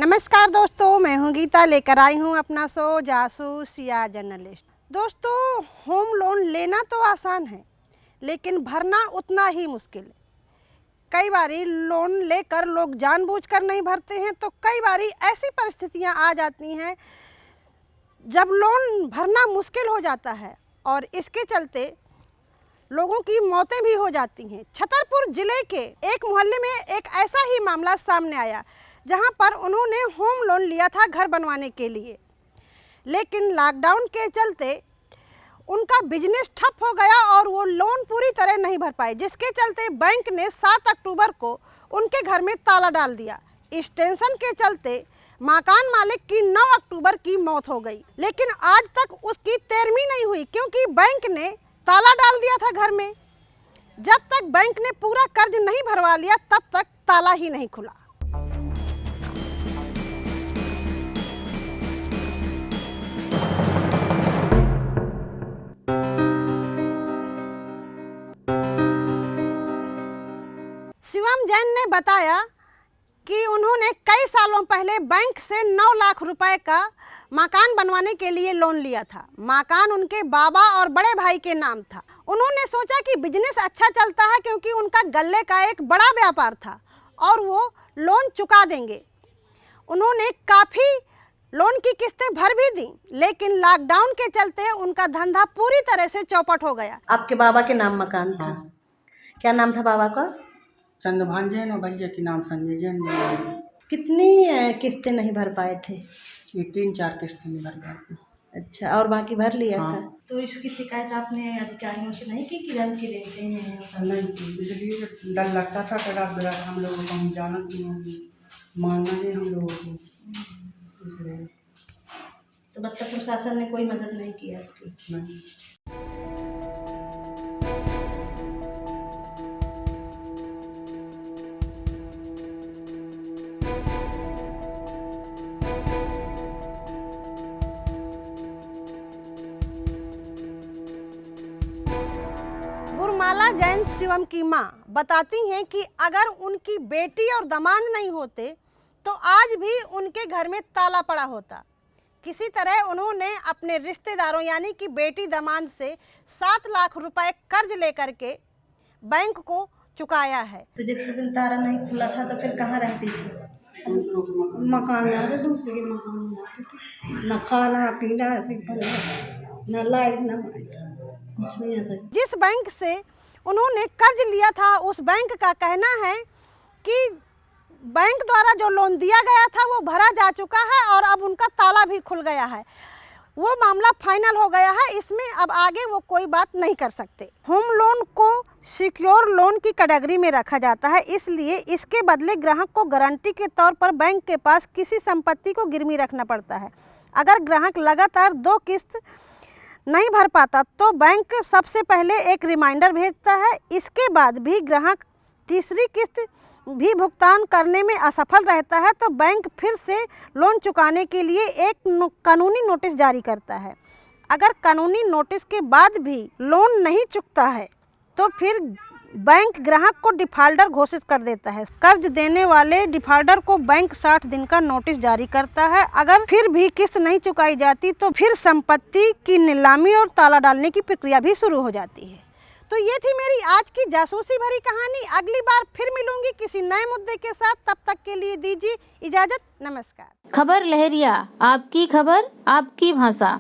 नमस्कार दोस्तों, मैं हूं गीता, लेकर आई हूं अपना शो जासूस या जर्नलिस्ट। दोस्तों, होम लोन लेना तो आसान है लेकिन भरना उतना ही मुश्किल है। कई बारी लोन लेकर लोग जानबूझकर नहीं भरते हैं, तो कई बारी ऐसी परिस्थितियां आ जाती हैं जब लोन भरना मुश्किल हो जाता है और इसके चलते लोगों की मौतें भी हो जाती हैं। छतरपुर ज़िले के एक मोहल्ले में एक ऐसा ही मामला सामने आया जहां पर उन्होंने होम लोन लिया था घर बनवाने के लिए, लेकिन लॉकडाउन के चलते उनका बिजनेस ठप हो गया और वो लोन पूरी तरह नहीं भर पाए, जिसके चलते बैंक ने 7 अक्टूबर को उनके घर में ताला डाल दिया। इस टेंशन के चलते मकान मालिक की 9 अक्टूबर की मौत हो गई, लेकिन आज तक उसकी 13वीं नहीं हुई क्योंकि बैंक ने ताला डाल दिया था घर में। जब तक बैंक ने पूरा कर्ज नहीं भरवा लिया तब तक ताला ही नहीं खुला। शिवम जैन ने बताया कि उन्होंने कई सालों पहले बैंक से 9 लाख रुपए का मकान बनवाने के लिए लोन लिया था। मकान उनके बाबा और बड़े भाई के नाम था। उन्होंने सोचा कि बिजनेस अच्छा चलता है क्योंकि उनका गल्ले का एक बड़ा व्यापार था और वो लोन चुका देंगे। उन्होंने काफ़ी लोन की किस्तें भर भी दी, लेकिन लॉकडाउन के चलते उनका धंधा पूरी तरह से चौपट हो गया। आपके बाबा के नाम मकान था? हाँ। क्या नाम था बाबा का? चंद्रभान जैन और भैया के नाम संजय जैन। कितनी किस्तें नहीं भर पाए थे? ये 3-4 किस्तें में भर गए। अच्छा, और बाकी भर लिया हाँ। था? तो इसकी शिकायत आपने अधिकारियों से नहीं की कि रंग की देते हैं? नहीं, इसलिए डर लगता था कि रात बिरात हम लोगों को हम जाना मानना नहीं हम लोगों को, इसलिए। तो मतलब प्रशासन ने कोई मदद नहीं की आपकी? नहीं। गुरमाला जैन शिवम की मां बताती हैं कि अगर उनकी बेटी और दामाद नहीं होते तो आज भी उनके घर में ताला पड़ा होता। किसी तरह उन्होंने अपने रिश्तेदारों यानी कि बेटी दामाद से 7 लाख रुपए कर्ज लेकर के बैंक को चुकाया है। तो जितने दिन ताला नहीं खुला था तो फिर कहाँ रहती थी? दूसरों के मकान में आते, दूसरे के मकान में आते थे। न खाना न पीना, न लाइट न कुछ नहीं ऐसा। जिस बैंक से उन्होंने कर्ज लिया था उस बैंक का कहना है कि बैंक द्वारा जो लोन दिया गया था वो भरा जा चुका है और अब उनका ताला भी खुल गया है। वो मामला फाइनल हो गया है, इसमें अब आगे वो कोई बात नहीं कर सकते। होम लोन को सिक्योर लोन की कैटेगरी में रखा जाता है, इसलिए इसके बदले ग्राहक को गारंटी के तौर पर बैंक के पास किसी संपत्ति को गिरवी रखना पड़ता है। अगर ग्राहक लगातार 2 किस्त नहीं भर पाता तो बैंक सबसे पहले एक रिमाइंडर भेजता है। इसके बाद भी ग्राहक तीसरी किस्त भी भुगतान करने में असफल रहता है तो बैंक फिर से लोन चुकाने के लिए एक कानूनी नोटिस जारी करता है। अगर कानूनी नोटिस के बाद भी लोन नहीं चुकता है तो फिर बैंक ग्राहक को डिफाल्टर घोषित कर देता है। कर्ज देने वाले डिफाल्टर को बैंक 60 दिन का नोटिस जारी करता है। अगर फिर भी किस्त नहीं चुकाई जाती तो फिर संपत्ति की नीलामी और ताला डालने की प्रक्रिया भी शुरू हो जाती है। तो ये थी मेरी आज की जासूसी भरी कहानी। अगली बार फिर मिलूंगी किसी नए मुद्दे के साथ, तब तक के लिए दीजिए इजाजत। नमस्कार। खबर लहरिया, आपकी खबर आपकी भाषा।